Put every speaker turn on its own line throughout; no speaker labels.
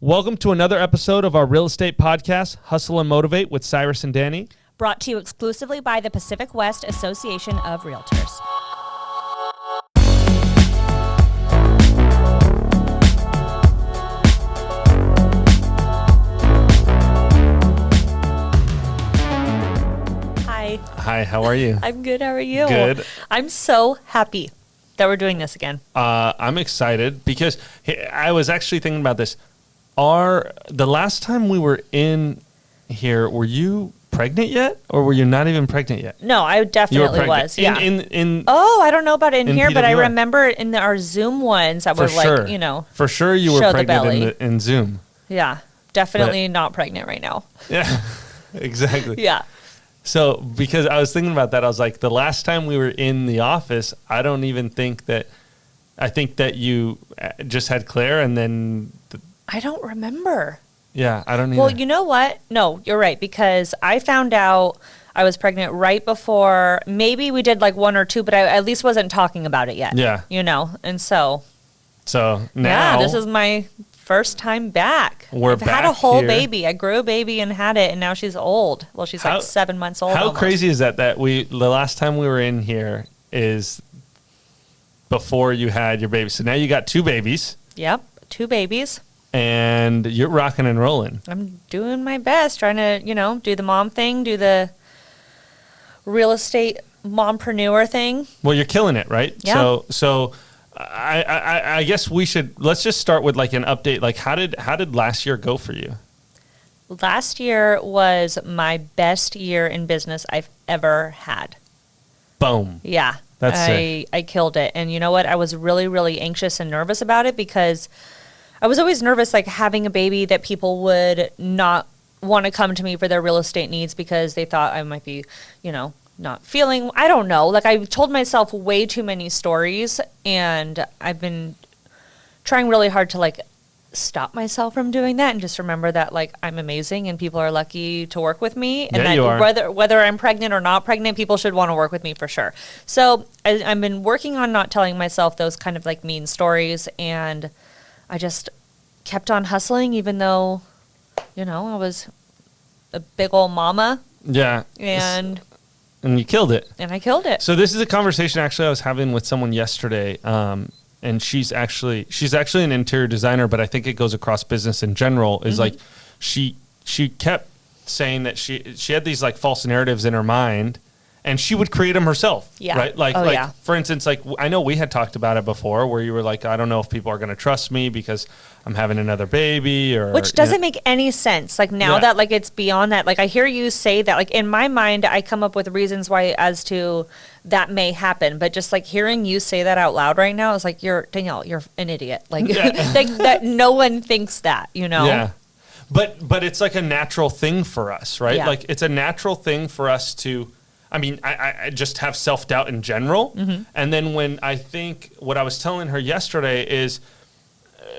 Welcome to another episode of our real estate podcast, Hustle and Motivate with Cyrus and Dani.
Brought to you exclusively by the Pacific West Association of Realtors. Hi.
Hi, how are you?
I'm good. How are you?
Good.
I'm so happy that we're doing this again.
I'm excited because I was actually thinking about this. The last time we were in here, were you pregnant yet, or were you not even pregnant yet?
No, I definitely was. Yeah. I don't know about in here, but I remember in our Zoom ones that were
sure. For sure you were pregnant in Zoom.
Yeah, definitely not pregnant right now.
Yeah, exactly.
Yeah.
So because I was thinking about that, I was like, the last time we were in the office, I think that you just had Claire and then...
I don't remember.
Yeah, I don't either.
Well, you know what? No, you're right, because I found out I was pregnant right before, maybe we did like one or two, but I at least wasn't talking about it yet.
Yeah.
And so
now...
Yeah, this is my first time back.
I've
had a whole
here.
baby. I grew a baby and had it, and now she's old. Well, she's like 7 months old.
How
almost.
crazy is that the last time we were in here is before you had your baby. So now you got two babies.
Yep, 2 babies.
And you're rocking and rolling.
I'm doing my best, trying to, do the mom thing, do the real estate mompreneur thing.
Well, you're killing it, right?
Yeah.
So I guess let's just start with like an update. Like how did last year go for you?
Last year was my best year in business I've ever had.
Boom.
Yeah.
That's sick.
I killed it. And you know what? I was really, really anxious and nervous about it because I was always nervous, like having a baby, that people would not want to come to me for their real estate needs because they thought I might be, not feeling, I don't know. Like I told myself way too many stories, and I've been trying really hard to like stop myself from doing that and just remember that like I'm amazing and people are lucky to work with me, and that
you are.
whether I'm pregnant or not pregnant, people should want to work with me for sure. So I've been working on not telling myself those kind of like mean stories, and I just kept on hustling, even though, I was a big old mama.
Yeah.
And
you killed it.
And I killed it.
So this is a conversation actually I was having with someone yesterday. And she's actually an interior designer, but I think it goes across business in general. Is like she kept saying that she had these like false narratives in her mind, and she would create them herself.
Yeah.
Right. Like for instance, like I know we had talked about it before, where you were like, I don't know if people are going to trust me because I'm having another baby,
which doesn't make any sense. Like now that like it's beyond that. Like I hear you say that. Like in my mind, I come up with reasons why as to that may happen. But just like hearing you say that out loud right now, it's like Danielle, you're an idiot. Like that no one thinks that.
Yeah. But it's like a natural thing for us, right?
Yeah.
Like it's a natural thing for us to. I mean, I just have self-doubt in general. Mm-hmm. And then when I think what I was telling her yesterday is,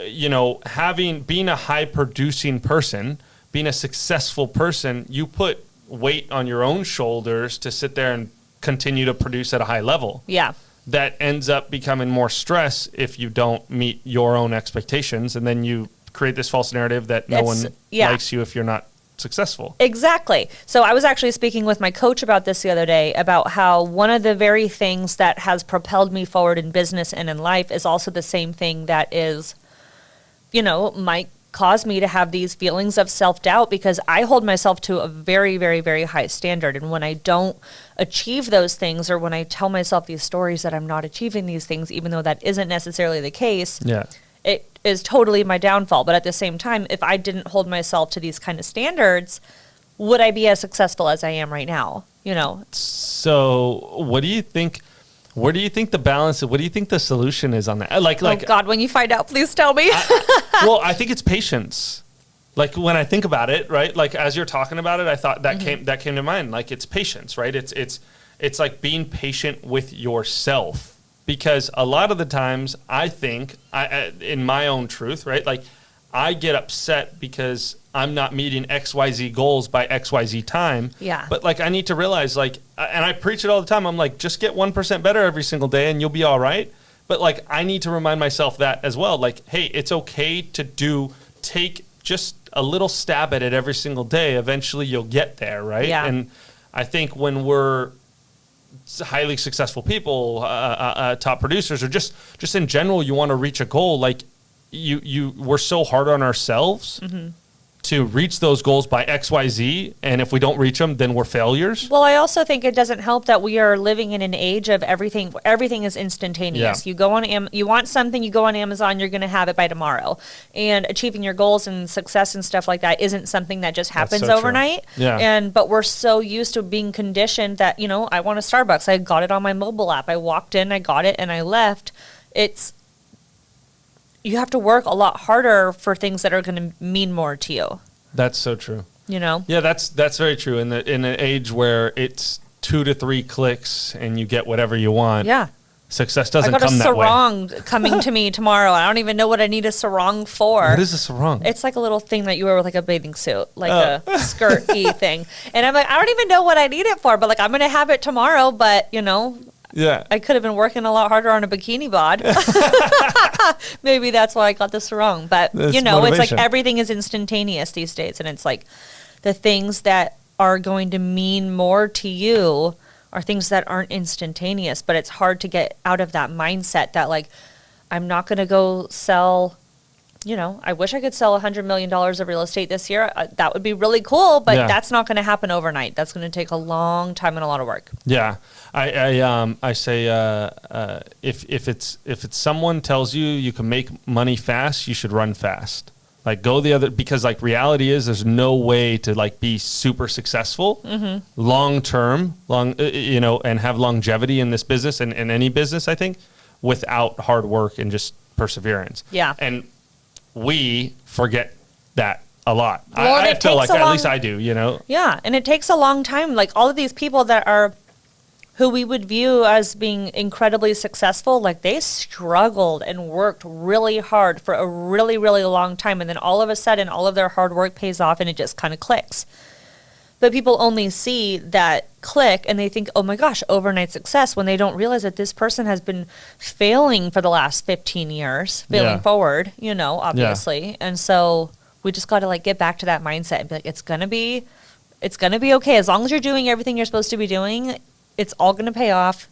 being a high-producing person, being a successful person, you put weight on your own shoulders to sit there and continue to produce at a high level.
Yeah.
That ends up becoming more stress if you don't meet your own expectations. And then you create this false narrative that no one likes you if you're not successful.
Exactly. So I was actually speaking with my coach about this the other day, about how one of the very things that has propelled me forward in business and in life is also the same thing that is, might cause me to have these feelings of self-doubt, because I hold myself to a very, very, very high standard. And when I don't achieve those things, or when I tell myself these stories that I'm not achieving these things, even though that isn't necessarily the case, it is totally my downfall. But at the same time, if I didn't hold myself to these kind of standards, would I be as successful as I am right now?
So what do you think? Where do you think the balance? What do you think the solution is on that?
Oh God, when you find out, please tell me.
I think it's patience. Like when I think about it, right? Like as you're talking about it, I thought that came to mind. Like it's patience, right? It's like being patient with yourself. Because a lot of the times I think, in my own truth, right? Like I get upset because I'm not meeting XYZ goals by XYZ time.
Yeah.
But like I need to realize, like, and I preach it all the time. I'm like, just get 1% better every single day and you'll be all right. But like I need to remind myself that as well. Like, hey, it's okay to take just a little stab at it every single day, eventually you'll get there, right?
Yeah.
And I think when we're highly successful people, top producers, or just in general, you want to reach a goal, like we're so hard on ourselves to reach those goals by XYZ, and if we don't reach them, then we're failures.
Well, I also think it doesn't help that we are living in an age of everything is instantaneous.
Yeah.
You go on you want something, you go on Amazon, you're going to have it by tomorrow. And achieving your goals and success and stuff like that isn't something that just happens
so true.
overnight.
Yeah.
But we're so used to being conditioned that, I want a Starbucks. I got it on my mobile app. I walked in, I got it, and I left. You have to work a lot harder for things that are going to mean more to you.
That's so true.
Yeah,
that's very true. In an age where it's 2 to 3 clicks and you get whatever you want.
Yeah.
Success doesn't
I got
come
a
that way.
sarong coming to me tomorrow. I don't even know what I need a sarong for.
What is a sarong?
It's like a little thing that you wear with like a bathing suit, like a skirt-y thing. And I'm like, I don't even know what I need it for, but like I'm going to have it tomorrow, but
Yeah.
I could have been working a lot harder on a bikini bod. Maybe that's why I got this wrong. But,
That's
it's
motivation.
like everything is instantaneous these days. And it's like the things that are going to mean more to you are things that aren't instantaneous. But it's hard to get out of that mindset that, like, I'm not going to go sell, I wish I could sell $100 million of real estate this year. That would be really cool, but that's not going to happen overnight. That's going to take a long time and a lot of work.
Yeah. I say if it's someone tells you can make money fast, you should run fast. Like go the other, because like reality is there's no way to like be super successful long term, and have longevity in this business and in any business, I think, without hard work and just perseverance.
Yeah.
And we forget that a lot.
Well,
I feel like at least I do,
Yeah, and it takes a long time. Like all of these people that are who we would view as being incredibly successful, like they struggled and worked really hard for a really, really long time. And then all of a sudden, all of their hard work pays off and it just kind of clicks. But people only see that click and they think, oh my gosh, overnight success, when they don't realize that this person has been failing for the last 15 years, failing forward, obviously. Yeah. And so we just got to like get back to that mindset and be like, it's going to be okay. As long as you're doing everything you're supposed to be doing, it's all going to pay off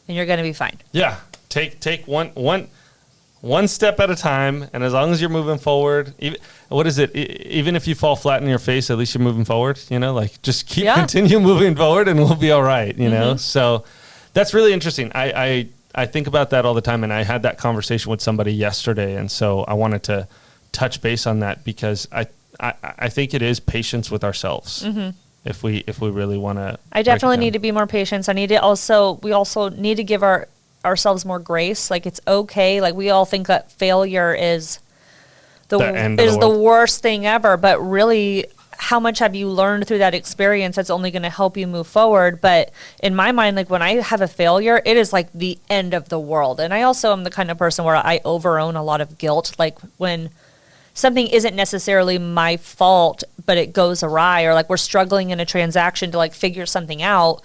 and you're going to be fine.
Yeah. Take one step at a time. And as long as you're moving forward, even if you fall flat in your face, at least you're moving forward, like just continue moving forward and we'll be all right, know? So that's really interesting. I think about that all the time. And I had that conversation with somebody yesterday. And so I wanted to touch base on that because I think it is patience with ourselves. If we really want to,
I definitely need to be more patient. We also need to give ourselves more grace. Like it's okay. Like we all think that failure is the worst thing ever, but really, how much have you learned through that experience that's only going to help you move forward? But in my mind, like when I have a failure, it is like the end of the world. And I also am the kind of person where I overown a lot of guilt. Like when something isn't necessarily my fault, but it goes awry, or like we're struggling in a transaction to like figure something out,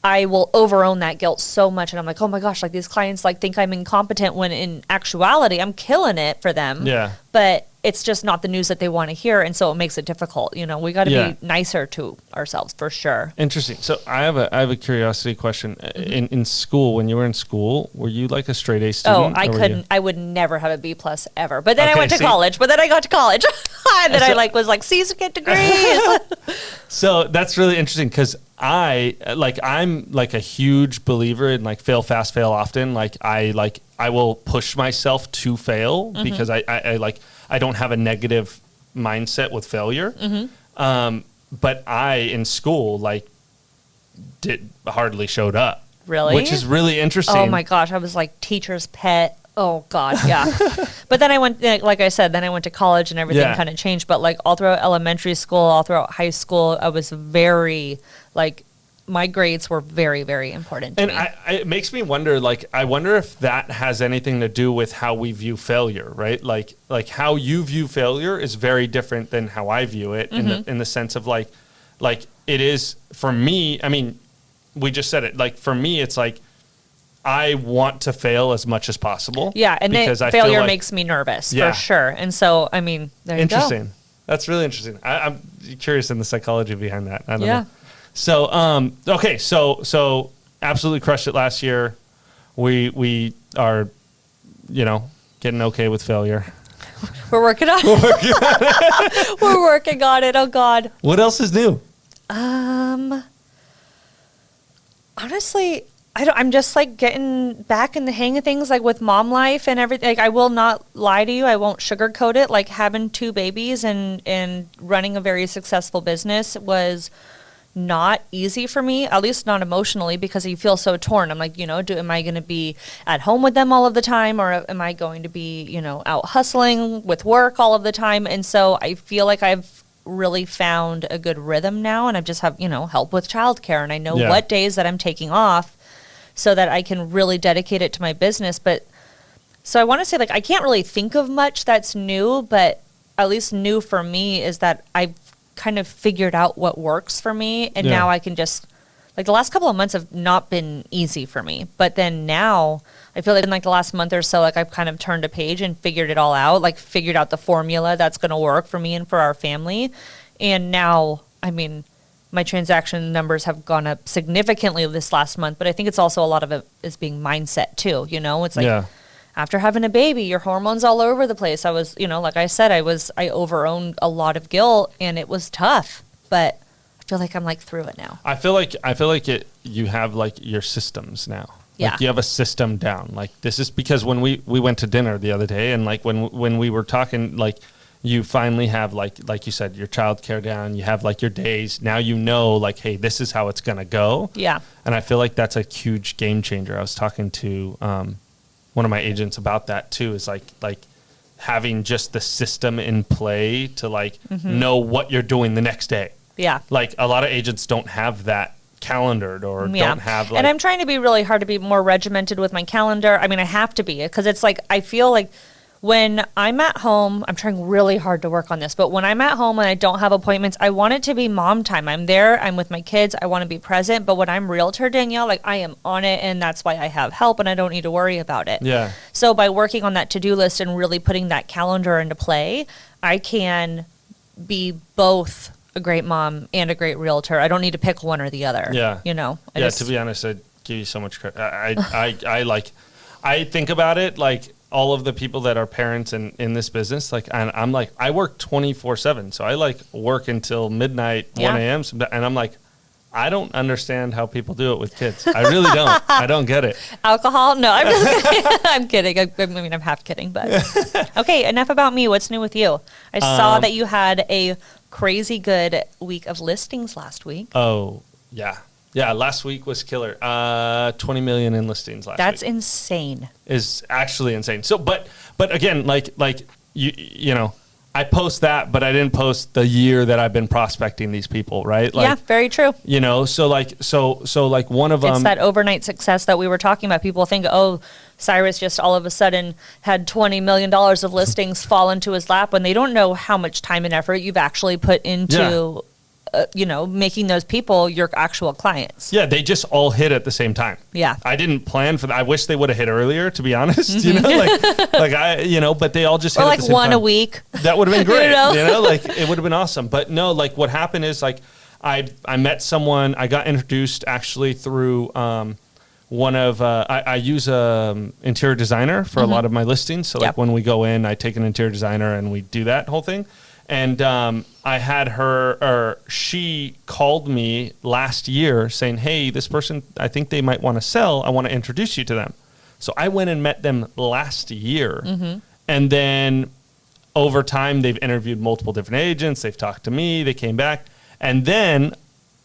I will overown that guilt so much. And I'm like, oh my gosh, like these clients like think I'm incompetent when in actuality, I'm killing it for them. Yeah. But it's just not the news that they want to hear. And so it makes it difficult. We got to be nicer to ourselves for sure.
Interesting. So I have a curiosity question. In school, when you were in school, were you like a straight A student?
Oh, I would never have a B+ ever. But then I went to college. But then I got to college. And then I was like, C's get degrees.
So that's really interesting because I'm like a huge believer in like fail fast, fail often. I will push myself to fail because I don't have a negative mindset with failure. But in school hardly showed up.
Really?
Which is really interesting.
Oh my gosh, I was like teacher's pet. Oh God, yeah. But then I went, like I said, then I went to college and everything kind of changed. But like all throughout elementary school, all throughout high school, I was very my grades were very, very important to me.
It makes me wonder, I wonder if that has anything to do with how we view failure, right? Like how you view failure is very different than how I view it in the sense of like it is for me. I mean, we just said it. Like for me, it's like I want to fail as much as possible.
Yeah, and then failure makes me nervous for sure. And so, I mean, there you go.
Interesting. That's really interesting. I'm curious in the psychology behind that. I don't
Yeah.
know. So, okay. So absolutely crushed it last year. We are, getting okay with failure.
We're working on it. We're working on it. Oh God.
What else is new?
Honestly, I'm just like getting back in the hang of things, like with mom life and everything. Like, I will not lie to you. I won't sugarcoat it. Like, having 2 babies and running a very successful business was not easy for me, at least not emotionally, because you feel so torn. I'm like, am I going to be at home with them all of the time, or am I going to be, out hustling with work all of the time? And so I feel like I've really found a good rhythm now, and I just have, help with childcare, and I know what days that I'm taking off so that I can really dedicate it to my business. But so I want to say, like, I can't really think of much that's new, but at least new for me is that I've kind of figured out what works for me, and now I can just, like, the last couple of months have not been easy for me, but then now I feel like in like the last month or so, like, I've kind of turned a page and figured it all out, like figured out the formula that's going to work for me and for our family. And now, I mean, my transaction numbers have gone up significantly this last month, but I think it's also a lot of it is being mindset too. It's like, after having a baby, your hormones all over the place. I was, like I said, I over-owned a lot of guilt, and it was tough, but I feel like I'm like through it now.
I feel like you have like your systems now.
Yeah.
Like, you have a system down. Like, this is because when we went to dinner the other day, and like when we were talking, like, you finally have like you said, your childcare down, you have like your days. Now like, hey, this is how it's gonna go.
Yeah.
And I feel like that's a huge game changer. I was talking to one of my agents about that too, is like having just the system in play to like know what you're doing the next day.
Yeah.
Like, a lot of agents don't have that calendared, or don't have like,
and I'm trying to be really hard to be more regimented with my calendar. I mean, I have to be, because it's like, I feel like when I'm at home, I'm trying really hard to work on this, but when I'm at home and I don't have appointments, I want it to be mom time. I'm there, I'm with my kids, I want to be present. But when I'm realtor Danielle, like, I am on it, and that's why I have help, and I don't need to worry about it.
Yeah.
So by working on that to-do list and really putting that calendar into play, I can be both a great mom and a great realtor. I don't need to pick one or the other.
Yeah. To be honest, I'd give you so much credit. I think about it like all of the people that are parents in this business, like, and I'm like, I work 24/7. So I like work until midnight, 1 a.m. And I'm like, I don't understand how people do it with kids. I really don't. I don't get it.
Alcohol? No, I'm just kidding. I'm kidding. I mean, I'm half kidding, but okay, enough about me. What's new with you? I saw that you had a crazy good week of listings last week.
Oh, yeah. Yeah, last week was killer. 20 million in listings last week.
That's insane.
Is actually insane. So, but again, like you know, I post that, but I didn't post the year that I've been prospecting these people, right? Like,
yeah, very true.
You know, so like one of them.
It's that overnight success that we were talking about. People think, oh, Cyrus just all of a sudden had $20 million of listings fall into his lap, when they don't know how much time and effort you've actually put into, making those people your actual clients.
Yeah, they just all hit at the same time.
Yeah.
I didn't plan for that. I wish they would have hit earlier, to be honest. You know, but they all just hit
or
at
like
the same
one
time.
a week.
That would have been great. Like, it would have been awesome. But no, like, what happened is, like, I met someone. I got introduced actually through one of I use a interior designer for a lot of my listings. So like when we go in, I take an interior designer and we do that whole thing. And I had her, or she called me last year saying, hey, this person, I think they might want to sell. I want to introduce you to them. So I went and met them last year. And then over time, they've interviewed multiple different agents. They've talked to me. They came back. And then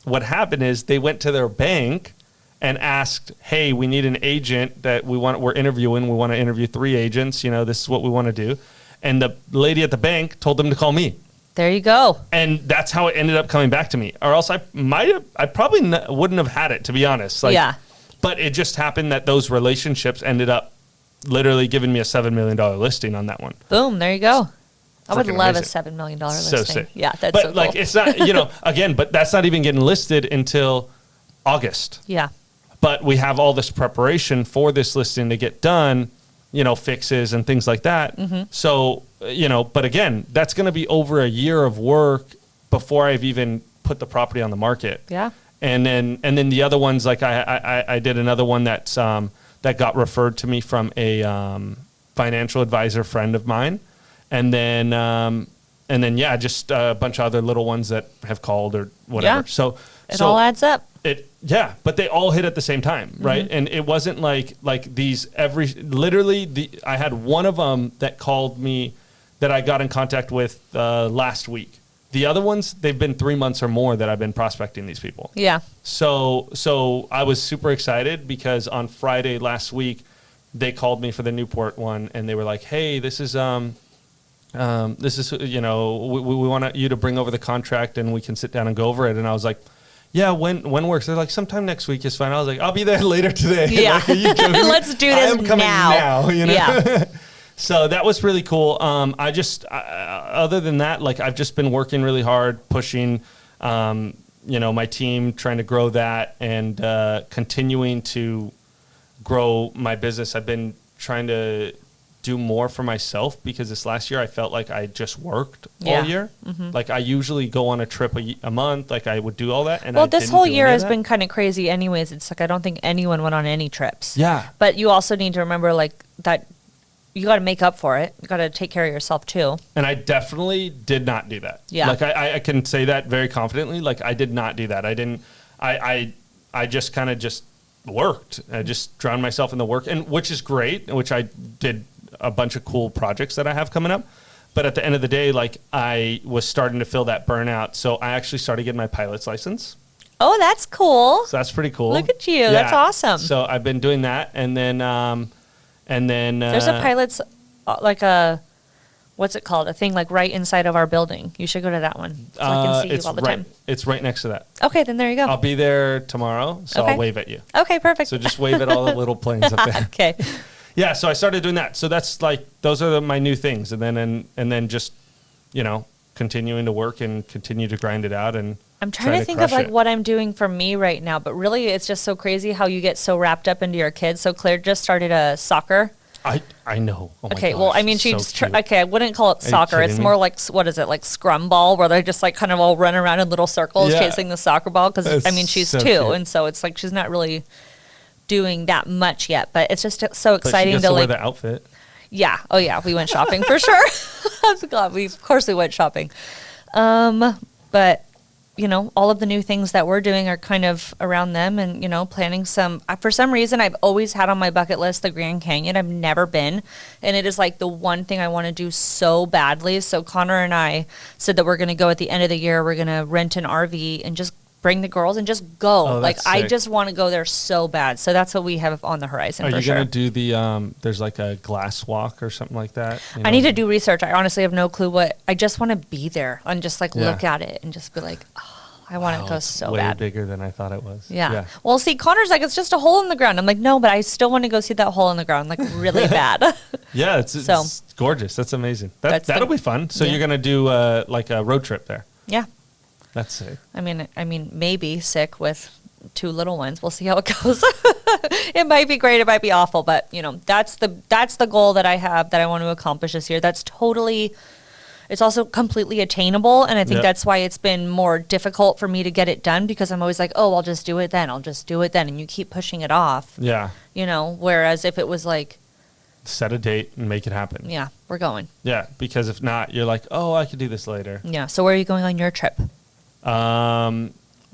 what happened is they went to their bank and asked, hey, we need an agent that we're interviewing. We want to interview 3 agents. You know, this is what we want to do. And the lady at the bank told them to call me.
There you go.
And that's how it ended up coming back to me. Or else I probably wouldn't have had it, to be honest. Like, yeah. But it just happened that those relationships ended up literally giving me a $7 million listing on that one.
Boom, there you go. I would love
amazing.
a $7 million listing.
So sick.
Yeah, that's
but
so cool.
Like, it's not, again, but that's not even getting listed until August.
Yeah.
But we have all this preparation for this listing to get done, fixes and things like that. So but again, that's going to be over a year of work before I've even put the property on the market.
Yeah.
And then the other ones, like I did another one that's that got referred to me from a financial advisor friend of mine, and then just a bunch of other little ones that have called or whatever.
Yeah.
So
it all adds up.
But they all hit at the same time, right? Mm-hmm. And it wasn't like these I had one of them that called me that I got in contact with last week. The other ones, they've been 3 months or more that I've been prospecting these people.
Yeah.
So I was super excited because on Friday last week, they called me for the Newport one, and they were like, "Hey, we want you to bring over the contract, and we can sit down and go over it." And I was like, "Yeah, when works?" They're like, "Sometime next week is fine." I was like, "I'll be there later today."
Yeah.
Like, are you joking?
Let's do this
I am coming now.
Yeah.
So that was really cool. Other than that, like I've just been working really hard, pushing, my team, trying to grow that and continuing to grow my business. I've been trying to do more for myself because this last year I felt like I just worked all year. Mm-hmm. Like I usually go on a trip a month, like I would do all that. And
this whole year has been kind of crazy anyways. It's like I don't think anyone went on any trips.
Yeah.
But you also need to remember like that you got to make up for it. You got to take care of yourself too.
And I definitely did not do that.
Yeah.
Like I can say that very confidently. Like I did not do that. I just kind of just worked. I just drowned myself in the work, and which is great, which I did a bunch of cool projects that I have coming up. But at the end of the day, like I was starting to feel that burnout. So I actually started getting my pilot's license.
Oh, that's cool.
So that's pretty cool.
Look at you. Yeah. That's awesome.
So I've been doing that. And then
there's a pilot's like a, what's it called? A thing like right inside of our building. You should go to that one so I can see you all the time.
It's right next to that.
Okay, then there you go.
I'll be there tomorrow, so I'll wave at you.
Okay, perfect.
So just wave at all the little planes up there.
Okay.
Yeah, so I started doing that. So that's like, those are my new things. And then just, continuing to work and continue to grind it out. And
I'm trying to think of like what I'm doing for me right now, but really it's just so crazy how you get so wrapped up into your kids. So Claire just started a soccer.
I know. Oh my
okay,
gosh,
well, I mean, I wouldn't call it soccer. It's more like, what is it, like scrum ball, where they just like kind of all run around in little circles chasing the soccer ball? Because, I mean, she's so 2, cute. And so it's like she's not really doing that much yet, but it's just so exciting
but she gets to wear the outfit.
Yeah. Oh, yeah. We went shopping for sure. I'm glad of course we went shopping. But, all of the new things that we're doing are kind of around them and, planning some. For some reason, I've always had on my bucket list the Grand Canyon. I've never been. And it is like the one thing I want to do so badly. So Connor and I said that we're going to go at the end of the year. We're going to rent an RV and just bring the girls and just go.
Oh,
like,
sick.
I just want to go there so bad. So that's what we have on the horizon.
Are
for
you
sure.
going to do the, there's like a glass walk or something like that?
I need to do research. I honestly have no clue I just want to be there and just like look at it and just be like, oh, I want to go so
way
bad.
Way bigger than I thought it was.
Yeah. Well, see, Connor's like, it's just a hole in the ground. I'm like, no, but I still want to go see that hole in the ground, like really bad.
Yeah, it's gorgeous. That's amazing. That'll be fun. So you're going to do like a road trip there. Yeah. That's sick.
I mean, maybe sick with 2 little ones. We'll see how it goes. It might be great. It might be awful. But, that's the goal that I have that I want to accomplish this year. It's also completely attainable. And I think that's why it's been more difficult for me to get it done because I'm always like, oh, I'll just do it then. And you keep pushing it off.
Yeah.
Whereas if it was like,
set a date and make it happen.
Yeah, we're going.
Yeah. Because if not, you're like, oh, I could do this later.
Yeah. So where are you going on your trip? What are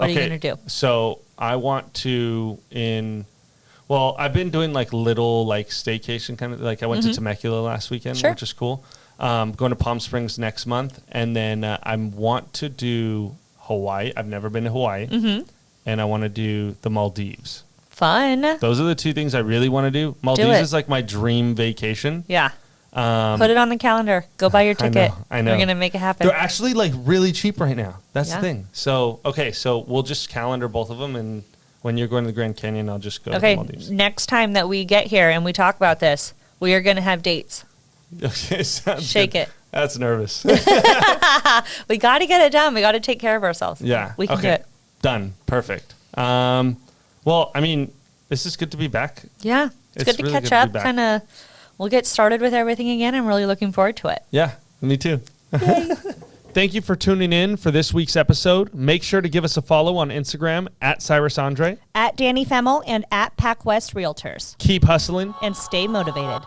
you going to do?
So I want to I've been doing like little like staycation kind of, like I went to Temecula last weekend, which is cool. Going to Palm Springs next month. And then I want to do Hawaii. I've never been to Hawaii. Mm-hmm. And I want to do the Maldives.
Fun.
Those are the 2 things I really want to do. Maldives is like my dream vacation.
Yeah. Put it on the calendar. Go buy your ticket.
I know.
We're going to make it happen.
They're actually like really cheap right now. That's the thing. So, so we'll just calendar both of them. And when you're going to the Grand Canyon, I'll just go to the Maldives.
Next time that we get here and we talk about this, we are going to have dates.
Okay, sounds
Shake
good.
it.
That's nervous.
We got to get it done. We got to take care of ourselves.
Yeah.
We can do it.
Done. Perfect. Well, I mean, this is good to be back.
Yeah. It's good to catch up, kind of we'll get started with everything again. I'm really looking forward to it.
Yeah, me too. Thank you for tuning in for this week's episode. Make sure to give us a follow on Instagram at Cyrus Andre.
At Dani Femmel and at PacWest Realtors.
Keep hustling.
And stay motivated.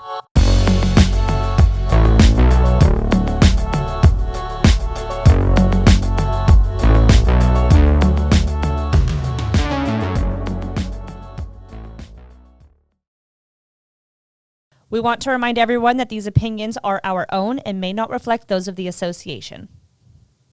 We want to remind everyone that these opinions are our own and may not reflect those of the association.